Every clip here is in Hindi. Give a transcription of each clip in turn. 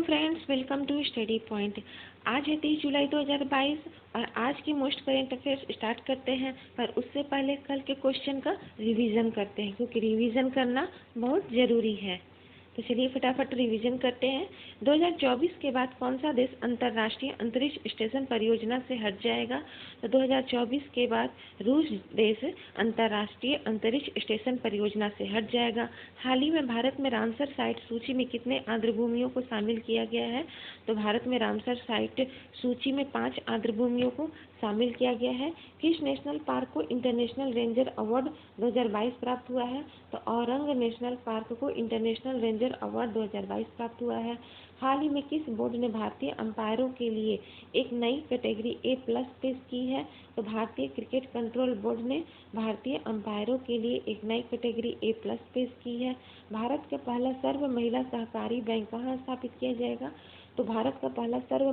Friends, welcome to study point. आज है 30 जुलाई 2022 और आज की मोस्ट करेंट अफेयर्स स्टार्ट करते हैं। पर उससे पहले कल के क्वेश्चन का रिवीजन करते हैं, क्योंकि रिवीजन करना बहुत ज़रूरी है। तो चलिए फटाफट रिवीजन करते हैं। 2024 के बाद कौन सा देश अंतर्राष्ट्रीय अंतरिक्ष स्टेशन परियोजना से हट जाएगा? तो 2024 के बाद रूस देश अंतर्राष्ट्रीय अंतरिक्ष स्टेशन परियोजना से हट जाएगा। हाल ही में भारत में रामसर साइट सूची में कितने आर्द्रभूमियों को शामिल किया गया है? तो भारत में रामसर साइट सूची में 5 आर्द्रभूमियों को शामिल किया गया है। किस नेशनल पार्क को इंटरनेशनल रेंजर अवार्ड 2022 प्राप्त हुआ है? तो औरंग नेशनल पार्क को इंटरनेशनल रेंजर अवार्ड 2022 प्राप्त हुआ है। हाल ही में किस बोर्ड ने भारतीय अंपायरों के लिए एक नई कैटेगरी A+ पेश की है? तो भारतीय क्रिकेट कंट्रोल बोर्ड ने भारतीय अंपायरों के लिए एक नई कैटेगरी A+ पेश की है। भारत का पहला सर्व महिला सहकारी बैंक कहाँ स्थापित किया जाएगा? तो भारत का पहला सर्व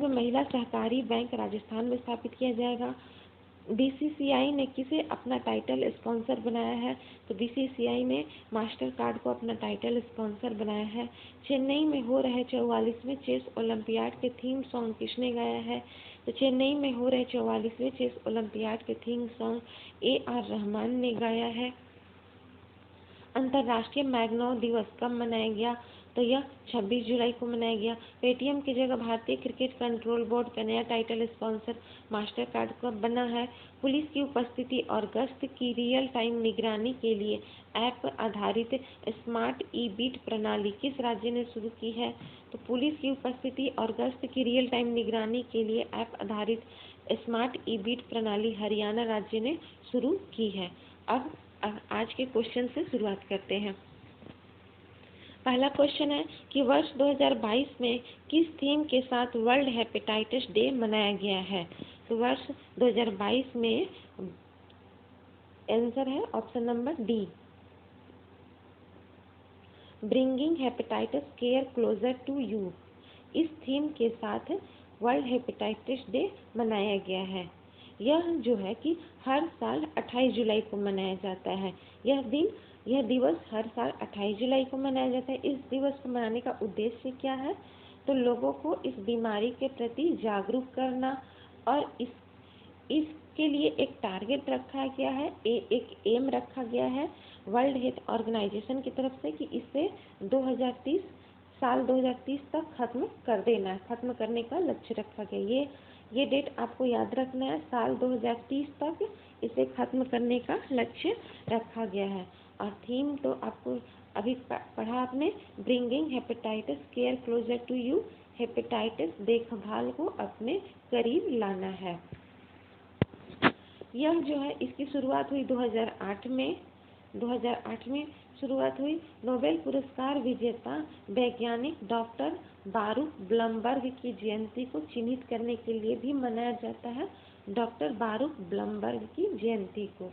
महिला सहकारी बैंक राजस्थान में स्थापित किया जाएगा। BCCI ने किसे अपना टाइटल स्पॉन्सर बनाया है? तो BCCI ने मास्टर कार्ड को अपना टाइटल स्पॉन्सर बनाया है। चेन्नई में हो रहे 44वें चेस ओलंपियाड के थीम सॉन्ग किसने गाया है? तो चेन्नई में हो रहे 44वें चेस ओलंपियाड के थीम सॉन्ग AR रहमान ने गाया है। अंतर्राष्ट्रीय मैग्नो दिवस कब मनाया गया? तो यह 26 जुलाई को मनाया गया। पेटीएम की जगह भारतीय क्रिकेट कंट्रोल बोर्ड का नया टाइटल स्पॉन्सर मास्टर कार्ड कब बना है? पुलिस की उपस्थिति और गश्त की रियल टाइम निगरानी के लिए ऐप आधारित स्मार्ट ई-बीट प्रणाली किस राज्य ने शुरू की है? तो पुलिस की उपस्थिति और गश्त की रियल टाइम निगरानी के लिए ऐप आधारित स्मार्ट ई-बीट प्रणाली हरियाणा राज्य ने शुरू की है। अब आज के क्वेश्चन से शुरुआत करते हैं। पहला क्वेश्चन है कि वर्ष 2022 में किस थीम के साथ वर्ल्ड हेपेटाइटिस डे मनाया गया है? तो वर्ष 2022 में आंसर है option number D, bringing hepatitis care closer to you. इस थीम के साथ वर्ल्ड हेपेटाइटिस डे मनाया गया है। यह जो है कि हर साल 28 जुलाई को मनाया जाता है। यह दिवस हर साल 28 जुलाई को मनाया जाता है। इस दिवस को मनाने का उद्देश्य क्या है? तो लोगों को इस बीमारी के प्रति जागरूक करना, और इसके लिए एक टारगेट रखा गया है, एक एम रखा गया है वर्ल्ड हेल्थ ऑर्गेनाइजेशन की तरफ से कि इसे 2030 तक खत्म करने का लक्ष्य रखा गया। ये डेट आपको याद रखना है, साल 2030 तक इसे खत्म करने का लक्ष्य रखा गया है। और थीम तो आपको अभी पढ़ा आपने, bringing hepatitis care closer to you, hepatitis देखभाल को अपने करीब लाना है। यह जो है इसकी शुरुआत हुई 2008 में शुरुआत हुई। नोबेल पुरस्कार विजेता वैज्ञानिक डॉक्टर बारूक ब्लमबर्ग की जयंती को चिन्हित करने के लिए भी मनाया जाता है, डॉक्टर बारूक ब्लमबर्ग की जयंती को।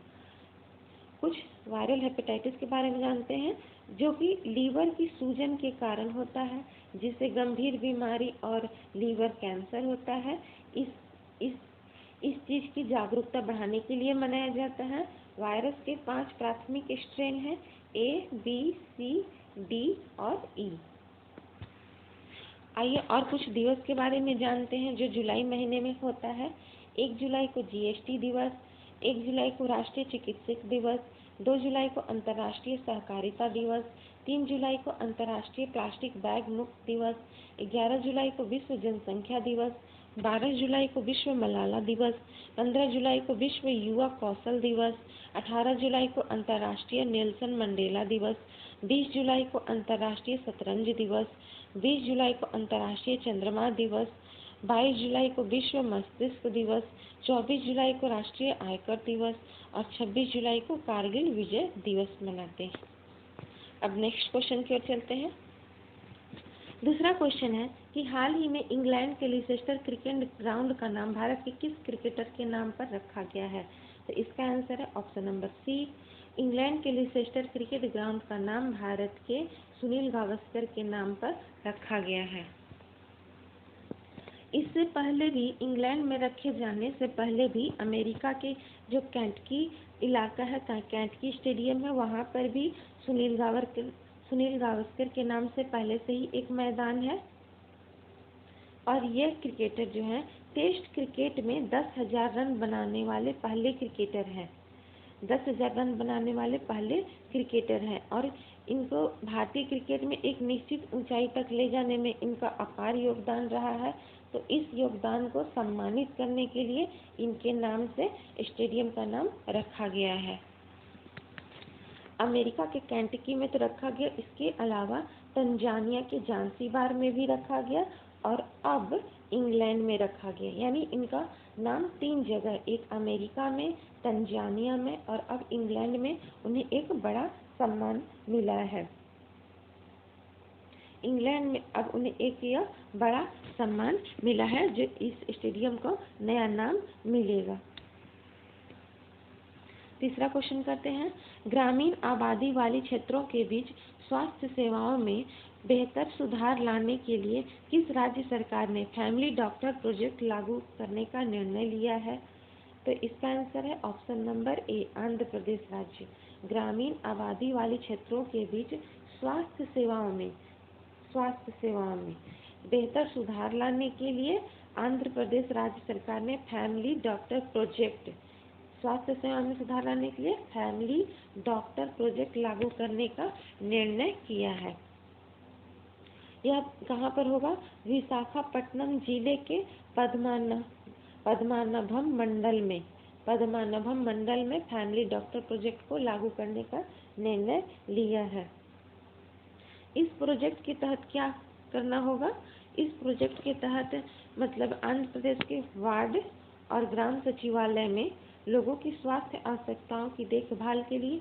कुछ वायरल हेपेटाइटिस के बारे में जानते हैं, जो कि लीवर की सूजन के कारण होता है, जिससे गंभीर बीमारी और लीवर कैंसर होता है। इस चीज़ की जागरूकता बढ़ाने के लिए मनाया जाता है। वायरस के 5 प्राथमिक स्ट्रेन हैं, A, B, C, D और E। आइए और कुछ दिवस के बारे में जानते हैं जो जुलाई महीने में होता है। 1 जुलाई को GST दिवस, 1 जुलाई को राष्ट्रीय चिकित्सक दिवस, 2 जुलाई को अंतर्राष्ट्रीय सहकारिता दिवस, 3 जुलाई को अंतर्राष्ट्रीय प्लास्टिक बैग मुक्त दिवस, 11 जुलाई को विश्व जनसंख्या दिवस, 12 जुलाई को विश्व मलाला दिवस, 15 जुलाई को विश्व युवा कौशल दिवस, 18 जुलाई को अंतर्राष्ट्रीय नेल्सन मंडेला दिवस, 20 जुलाई को अंतर्राष्ट्रीय शतरंज दिवस, 20 जुलाई को अंतर्राष्ट्रीय चंद्रमा दिवस, 22 जुलाई को विश्व मस्तिष्क दिवस, 24 जुलाई को राष्ट्रीय आयकर दिवस और 26 जुलाई को कारगिल विजय दिवस मनाते हैं। अब नेक्स्ट क्वेश्चन की ओर चलते हैं। दूसरा क्वेश्चन है कि हाल ही में इंग्लैंड के लीसेस्टर क्रिकेट ग्राउंड का नाम भारत के किस क्रिकेटर के नाम पर रखा गया है? तो इसका आंसर है ऑप्शन नंबर सी, इंग्लैंड के लीसेस्टर क्रिकेट ग्राउंड का नाम भारत के सुनील गावस्कर के नाम पर रखा गया है। इससे पहले भी इंग्लैंड में रखे जाने से पहले भी अमेरिका के जो कैंटकी इलाका है, कैंटकी स्टेडियम है, वहाँ पर भी सुनील सुनील गावस्कर के नाम से पहले से ही एक मैदान है और ये क्रिकेटर जो है टेस्ट क्रिकेट में 10,000 रन बनाने वाले पहले क्रिकेटर हैं। 10,000 रन बनाने वाले पहले क्रिकेटर हैं और इनको भारतीय क्रिकेट में एक निश्चित ऊंचाई तक ले जाने में इनका अपार योगदान रहा है। तो इस योगदान को सम्मानित करने के लिए इनके नाम से स्टेडियम का नाम रखा गया है। अमेरिका के केंटकी में तो रखा गया, इसके अलावा तंजानिया के जांजीबार में भी रखा गया और अब इंग्लैंड में रखा गया। यानी इनका नाम 3 जगह, एक अमेरिका में, तंजानिया में और अब इंग्लैंड में उन्हें एक बड़ा सम्मान मिला है। इंग्लैंड में अब उन्हें एक यह बड़ा सम्मान मिला है जो इस स्टेडियम को नया नाम मिलेगा। तीसरा क्वेश्चन करते हैं, ग्रामीण आबादी वाले क्षेत्रों के बीच स्वास्थ्य सेवाओं में बेहतर सुधार लाने के लिए किस राज्य सरकार ने फैमिली डॉक्टर प्रोजेक्ट लागू करने का निर्णय लिया है? तो इसका आंसर है option number A, Andhra Pradesh राज्य। ग्रामीण आबादी वाले क्षेत्रों के बीच स्वास्थ्य सेवाओं में बेहतर सुधार लाने के लिए आंध्र प्रदेश राज्य सरकार ने फैमिली डॉक्टर प्रोजेक्ट, स्वास्थ्य सेवा में सुधार लाने के लिए फैमिली डॉक्टर प्रोजेक्ट लागू करने का निर्णय किया है। यह कहाँ पर होगा? विशाखापट्टनम जिले के पद्मनाभम मंडल में फैमिली डॉक्टर प्रोजेक्ट को लागू करने का निर्णय लिया है। इस प्रोजेक्ट के तहत क्या करना होगा? इस प्रोजेक्ट के तहत मतलब आंध्र प्रदेश के वार्ड और ग्राम सचिवालय में लोगों की स्वास्थ्य आवश्यकताओं की देखभाल के लिए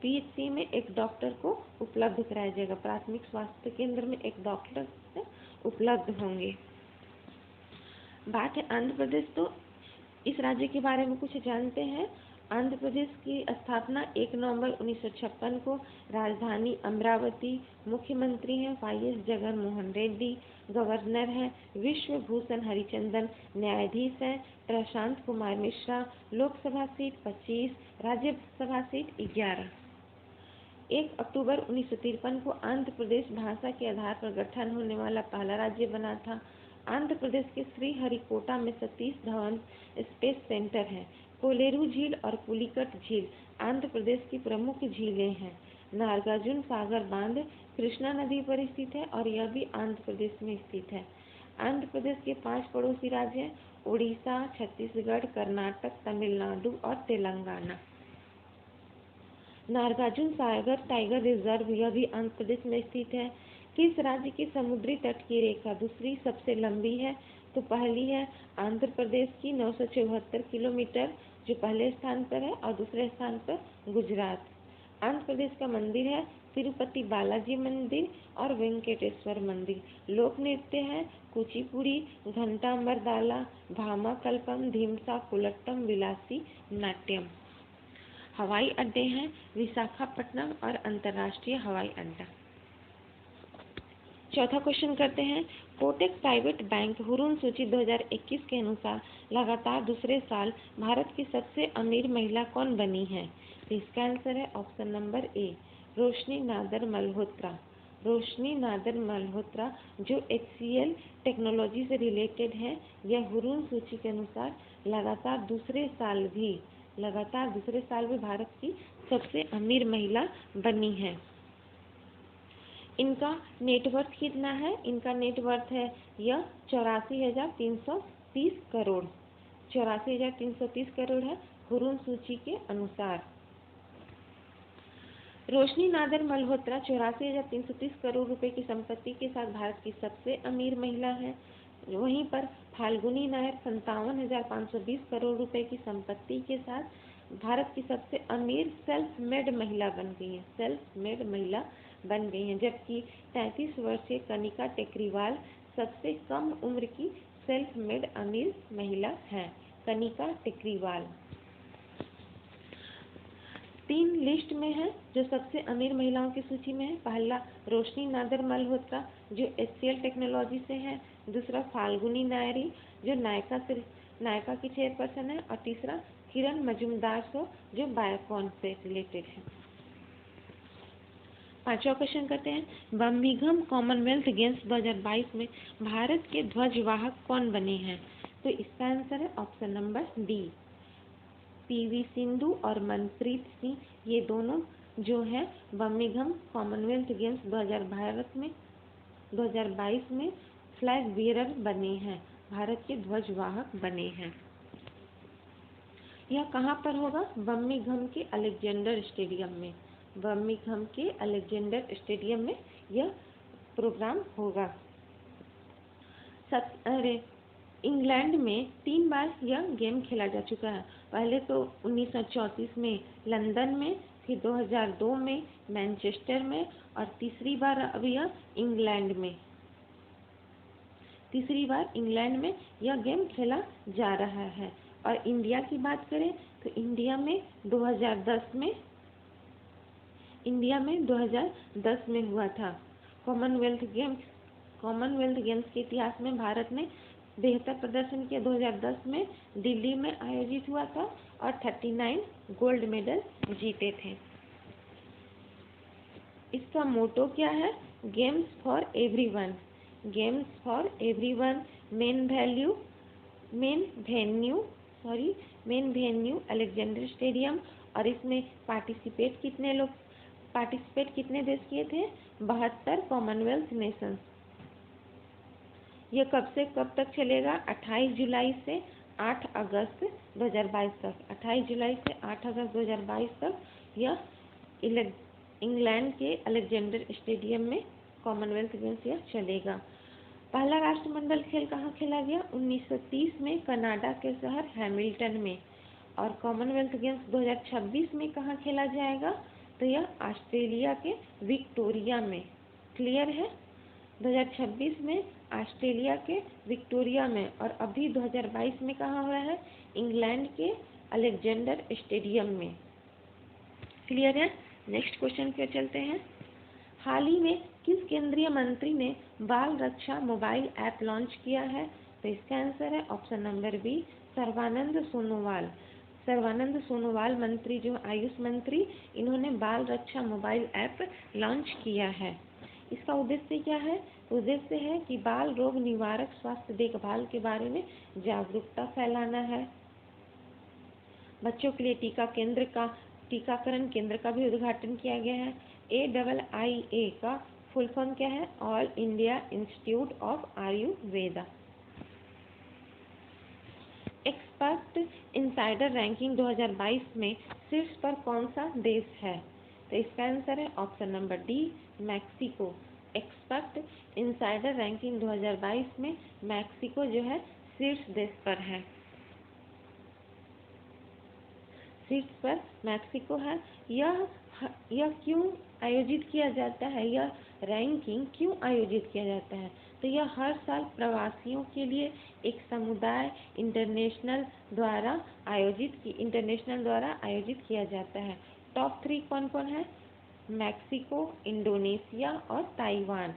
पीएचसी में एक डॉक्टर को उपलब्ध कराया जाएगा। प्राथमिक स्वास्थ्य केंद्र में एक डॉक्टर उपलब्ध होंगे। बात है आंध्र प्रदेश, तो इस राज्य के बारे में कुछ जानते हैं। आंध्र प्रदेश की स्थापना 1 नवंबर 1956 को, राजधानी अमरावती, मुख्यमंत्री हैं वाईएस जगन मोहन रेड्डी, गवर्नर हैं विश्वभूषण हरिचंदन, न्यायाधीश हैं प्रशांत कुमार मिश्रा, लोकसभा सीट 25, राज्यसभा सीट 11। 1 अक्टूबर 1953 को आंध्र प्रदेश भाषा के आधार पर गठन होने वाला पहला राज्य बना था। आंध्र प्रदेश के श्रीहरिकोटा में सतीश धवन स्पेस सेंटर है। कोलेरू झील और पुलिकट झील आंध्र प्रदेश की प्रमुख झीलें हैं। नागार्जुन सागर बांध कृष्णा नदी पर स्थित है और यह भी आंध्र प्रदेश में स्थित है। आंध्र प्रदेश के 5 पड़ोसी राज्य हैं, उड़ीसा, छत्तीसगढ़, कर्नाटक, तमिलनाडु और तेलंगाना। नागार्जुन सागर टाइगर रिजर्व यह भी आंध्र प्रदेश में स्थित है। किस राज्य की समुद्री तट की रेखा दूसरी सबसे लंबी है? तो पहली है आंध्र प्रदेश की 974 किलोमीटर जो पहले स्थान पर है और दूसरे स्थान पर गुजरात। आंध्र प्रदेश का मंदिर है तिरुपति बालाजी मंदिर और वेंकटेश्वर मंदिर। लोक नृत्य है कुचिपुड़ी, घंटा मर्दाला, भामा कल्पम, धीमसा, कुलट्टम, विलासी नाट्यम। हवाई अड्डे हैं विशाखापट्टनम और अंतर्राष्ट्रीय हवाई अड्डा। चौथा क्वेश्चन करते हैं, कोटक प्राइवेट बैंक हुरून सूची 2021 के अनुसार लगातार दूसरे साल भारत की सबसे अमीर महिला कौन बनी है? तो इसका आंसर है ऑप्शन नंबर ए, रोशनी नादर मल्होत्रा। रोशनी नादर मल्होत्रा जो HCL टेक्नोलॉजी से रिलेटेड है, यह हुरून सूची के अनुसार लगातार दूसरे साल भी भारत की सबसे अमीर महिला बनी है। इनका नेटवर्थ कितना है? इनका नेटवर्थ है यह 84,330 करोड़ 84,330 करोड़ है हुरून सूची के अनुसार। रोशनी नादर मल्होत्रा 84,330 करोड़ रुपए की संपत्ति के साथ भारत की सबसे अमीर महिला है। वहीं पर फाल्गुनी नायर 57,520 करोड़ रुपए की संपत्ति के साथ भारत की सबसे अमीर सेल्फ मेड महिला बन गई हैं। जबकि 33 वर्षीय कनिका टेकरीवाल सबसे कम उम्र की सेल्फ मेड अमीर महिला हैं। कनिका टेकरीवाल 3 लिस्ट में है जो सबसे अमीर महिलाओं की सूची में है। पहला रोशनी नादर मल्होत्रा जो HCL टेक्नोलॉजी से है, दूसरा फाल्गुनी नायरी जो नायका की चेयरपर्सन है और तीसरा किरण मजूमदार जो बायोकॉन से रिलेटेड है। 5वां क्वेश्चन करते हैं, बर्मिंघम कॉमनवेल्थ गेम्स 2022 में भारत के ध्वजवाहक कौन बने हैं? तो इसका आंसर है option number D, PV Sindhu और मनप्रीत सिंह। ये दोनों जो है बर्मिंघम कॉमनवेल्थ गेम्स 2022 में फ्लैग बीयरर बने हैं, भारत के ध्वजवाहक बने हैं। यह कहाँ पर होगा? बर्मिंघम के अलेक्जेंडर स्टेडियम में। बर्मिंघम के अलेक्जेंडर स्टेडियम में यह प्रोग्राम होगा। इंग्लैंड में 3 बार यह गेम खेला जा चुका है। पहले तो 1934 में लंदन में, फिर 2002 में मैनचेस्टर में, और तीसरी बार अब यह इंग्लैंड में, तीसरी बार इंग्लैंड में यह गेम खेला जा रहा है। और इंडिया की बात करें तो इंडिया में 2010 में हुआ था। कॉमनवेल्थ गेम्स के इतिहास में भारत ने बेहतर प्रदर्शन किया। 2010 में दिल्ली में आयोजित हुआ था और 39 गोल्ड मेडल जीते थे। इसका मोटो क्या है? Games for everyone. Games for everyone. Main venue Alexander stadium. और इसमें पार्टिसिपेट कितने देश किए थे? 72 कॉमनवेल्थ नेशंस। यह कब से कब तक चलेगा? 28 जुलाई से 8 अगस्त 2022 तक। 28 जुलाई से 8 अगस्त 2022 तक यह इंग्लैंड के अलेक्जेंडर स्टेडियम में कॉमनवेल्थ गेम्स यह चलेगा। पहला राष्ट्रमंडल खेल कहाँ खेला गया? 1930 में कनाडा के शहर हैमिल्टन में। और कॉमनवेल्थ गेम्स 2026 में कहाँ खेला जाएगा? तो यह ऑस्ट्रेलिया के विक्टोरिया में। क्लियर है? 2026 में ऑस्ट्रेलिया के विक्टोरिया में, और अभी 2022 में कहाँ हुआ है? इंग्लैंड के अलेक्जेंडर स्टेडियम में। क्लियर है? नेक्स्ट क्वेश्चन पे चलते हैं। हाल ही में किस केंद्रीय मंत्री ने बाल रक्षा मोबाइल ऐप लॉन्च किया है? तो इसका आंसर है option number B, Sarbananda Sonowal मंत्री, जो आयुष मंत्री, इन्होंने बाल रक्षा मोबाइल ऐप लॉन्च किया है। इसका उद्देश्य क्या है? उद्देश्य है कि बाल रोग निवारक स्वास्थ्य देखभाल के बारे में जागरूकता फैलाना है। बच्चों के लिए टीकाकरण केंद्र का भी उद्घाटन किया गया है। AIIA का फुल फॉर्म क्या है? All India institute of Ayurveda. Expert insider ranking 2022 में शीर्ष पर कौन सा देश है? तो इसका आंसर है option number D, Mexico. Expert insider ranking 2022 में मैक्सिको जो है शीर्ष देश पर है। शीर्ष पर मैक्सिको है। यह क्यों आयोजित किया जाता है? यह रैंकिंग क्यों आयोजित किया जाता है? तो यह हर साल प्रवासियों के लिए एक समुदाय इंटरनेशनल द्वारा आयोजित किया जाता है। टॉप 3 कौन कौन है? मैक्सिको, इंडोनेशिया और ताइवान।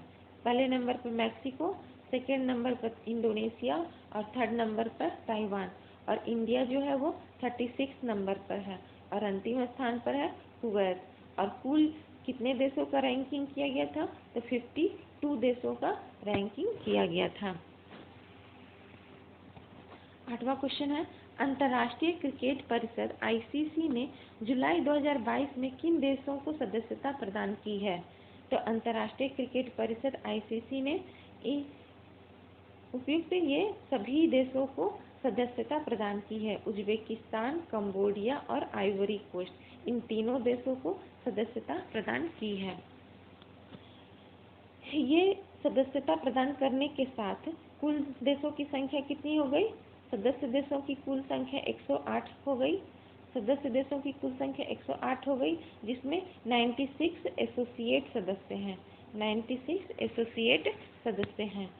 पहले नंबर पर मैक्सिको, सेकेंड नंबर पर इंडोनेशिया और थर्ड नंबर पर ताइवान। और इंडिया जो है वो 36 नंबर पर है और अंतिम स्थान पर है कुवैत। और कुल कितने देशों का रैंकिंग किया गया था? तो 52 देशों का रैंकिंग किया गया था। 8वां क्वेश्चन है, अंतर्राष्ट्रीय क्रिकेट परिषद ICC ने जुलाई 2022 में किन देशों को सदस्यता प्रदान की है? तो अंतर्राष्ट्रीय क्रिकेट परिषद ICC ने उपयुक्त ये सभी देशों को सदस्यता प्रदान की है। उज्बेकिस्तान, कंबोडिया और आइवरी कोस्ट, इन तीनों देशों को सदस्यता प्रदान की है। ये सदस्यता प्रदान करने के साथ कुल देशों की संख्या कितनी हो गई? सदस्य देशों की कुल संख्या 108 हो गई। सदस्य देशों की कुल संख्या 108 हो गई, जिसमें 96 एसोसिएट सदस्य हैं। 96 एसोसिएट सदस्य हैं।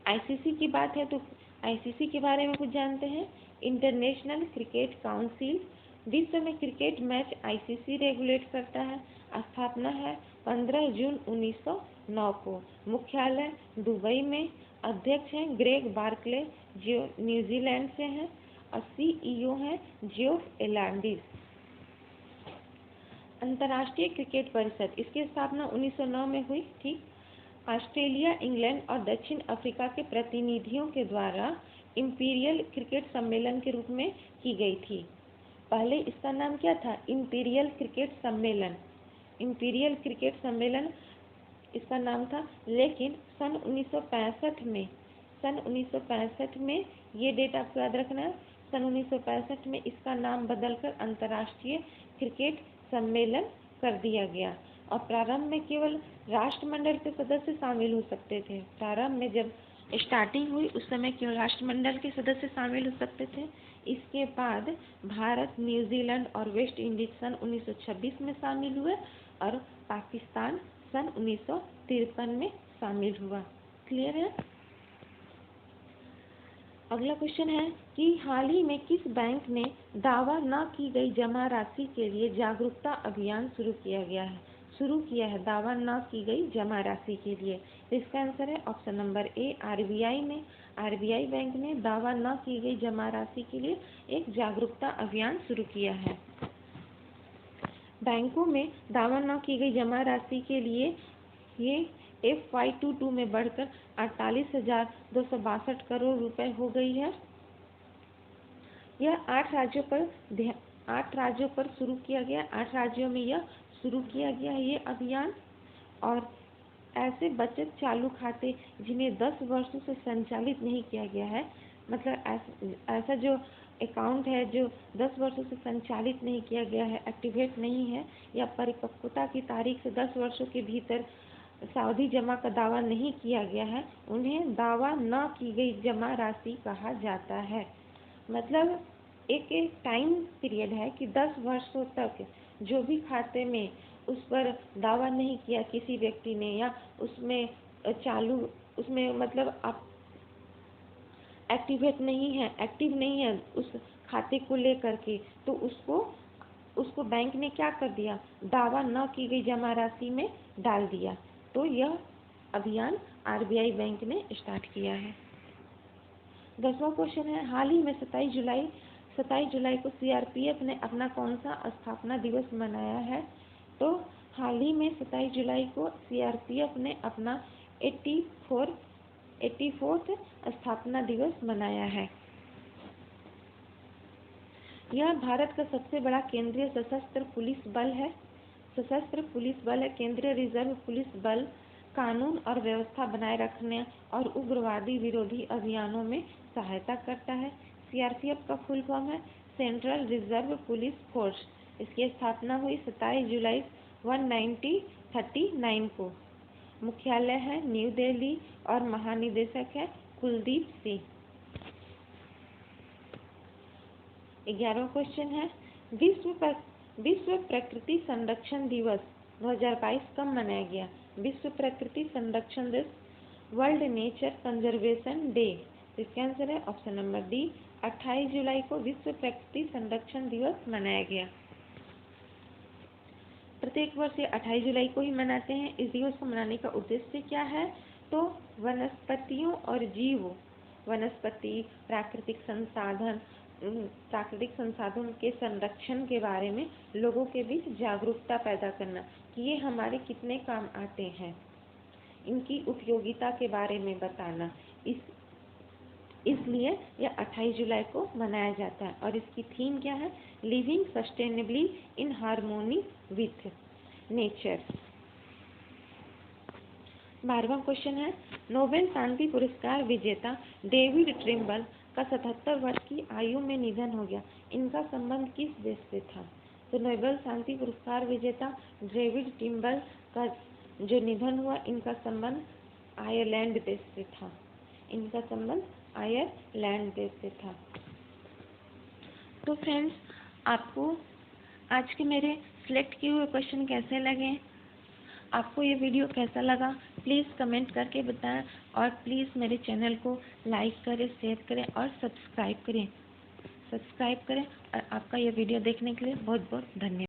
ICC की बात है तो ICC के बारे में कुछ जानते हैं। इंटरनेशनल क्रिकेट काउंसिल, विश्व में क्रिकेट मैच ICC रेगुलेट करता है। स्थापना है 15 जून 1909 को। मुख्यालय दुबई में। अध्यक्ष हैं ग्रेग बार्कले, जो न्यूजीलैंड से हैं, और CEO हैं जियोफ एलांडिस। अंतर्राष्ट्रीय क्रिकेट परिषद, इसकी स्थापना 1909 में हुई थी। ऑस्ट्रेलिया, इंग्लैंड और दक्षिण अफ्रीका के प्रतिनिधियों के द्वारा इंपीरियल क्रिकेट सम्मेलन के रूप में की गई थी। पहले इसका नाम क्या था? इंपीरियल क्रिकेट सम्मेलन। इंपीरियल क्रिकेट सम्मेलन इसका नाम था, लेकिन सन 1965 में ये डेट आपको याद रखना है, सन 1965 में इसका नाम बदलकर अंतर्राष्ट्रीय क्रिकेट सम्मेलन कर दिया गया। और प्रारंभ में केवल राष्ट्रमंडल के सदस्य शामिल हो सकते थे। प्रारंभ में जब स्टार्टिंग हुई उस समय केवल राष्ट्रमंडल के सदस्य शामिल हो सकते थे। इसके बाद भारत, न्यूजीलैंड और वेस्ट इंडीज सन 1926 में शामिल हुए और पाकिस्तान सन 1953 में शामिल हुआ। क्लियर है? अगला क्वेश्चन है कि हाल ही में किस बैंक ने दावा न की गई जमा राशि के लिए जागरूकता अभियान शुरू किया है दावा न की गई जमा राशि के लिए। इसका आंसर है option number A, RBI bank ने दावा न की गई जमा राशि के लिए एक जागरूकता अभियान शुरू किया है। बैंकों में दावा न की गई जमा राशि के लिए ये FY22 में बढ़कर 48,262 करोड़ रुपए हो गई है। यह 8 राज्यों पर शुरू किया गया। 8 राज्यों में यह शुरू किया गया है ये अभियान। और ऐसे बचत चालू खाते जिन्हें 10 वर्षों से संचालित नहीं किया गया है, मतलब ऐसा जो अकाउंट है जो 10 वर्षों से संचालित नहीं किया गया है, एक्टिवेट नहीं है, या परिपक्वता की तारीख से 10 वर्षों के भीतर सावधि जमा का दावा नहीं किया गया है, उन्हें दावा न की गई जमा राशि कहा जाता है। मतलब एक टाइम पीरियड है कि 10 वर्षों तक जो भी खाते में उस पर दावा नहीं किया किसी व्यक्ति ने, या उसमें मतलब आप एक्टिव नहीं है उस खाते को लेकर के, तो उसको बैंक ने क्या कर दिया? दावा न की गई जमा राशि में डाल दिया। तो यह अभियान आरबीआई बैंक ने स्टार्ट किया है। 10वां क्वेश्चन है, हाल ही में 27 जुलाई को सीआरपीएफ ने अपना कौन सा स्थापना दिवस मनाया है? तो हाल ही में 27 जुलाई को सीआरपीएफ ने अपना 84th स्थापना दिवस मनाया है। यह भारत का सबसे बड़ा केंद्रीय सशस्त्र पुलिस बल है। केंद्रीय रिजर्व पुलिस बल कानून और व्यवस्था बनाए रखने और उग्रवादी विरोधी अभियानों में सहायता करता है। सीआरपीएफ का फुल फॉर्म है सेंट्रल रिजर्व पुलिस फोर्स। इसकी स्थापना हुई 27 जुलाई 1939 को। मुख्यालय है न्यू दिल्ली और महानिदेशक है कुलदीप सिंह। 11वां क्वेश्चन है, विश्व प्रकृति संरक्षण दिवस 2022 कब मनाया गया? विश्व प्रकृति संरक्षण दिवस, वर्ल्ड नेचर कंजर्वेशन डे। इसका आंसर है ऑप्शन नंबर डी, 28 जुलाई को विश्व प्रकृति संरक्षण दिवस मनाया गया। प्रत्येक वर्ष 28 जुलाई को ही मनाते हैं। इस दिवस को मनाने का उद्देश्य क्या है? तो वनस्पतियों और जीव, वनस्पति, प्राकृतिक संसाधन के संरक्षण के बारे में लोगों के बीच जागरूकता पैदा करना कि ये हमारे कितने काम आते हैं, इनकी उपयोगिता के बारे में बताना। इसलिए यह 28 जुलाई को मनाया जाता है। और इसकी थीम क्या है? Living sustainably in harmony with nature. 12वां क्वेश्चन है, नोबेल शांति पुरस्कार विजेता डेविड ट्रिम्बल का 77 वर्ष की आयु में निधन हो गया। इनका संबंध किस देश से था? तो नोबेल शांति पुरस्कार विजेता डेविड ट्रिम्बल का जो निधन हुआ, इनका संबंध आयरलैंड देश से था। तो फ्रेंड्स, आपको आज के मेरे सिलेक्ट किए हुए क्वेश्चन कैसे लगे? आपको ये वीडियो कैसा लगा? प्लीज़ कमेंट करके बताएं और प्लीज़ मेरे चैनल को लाइक करें, शेयर करें और सब्सक्राइब करें। और आपका ये वीडियो देखने के लिए बहुत बहुत धन्यवाद।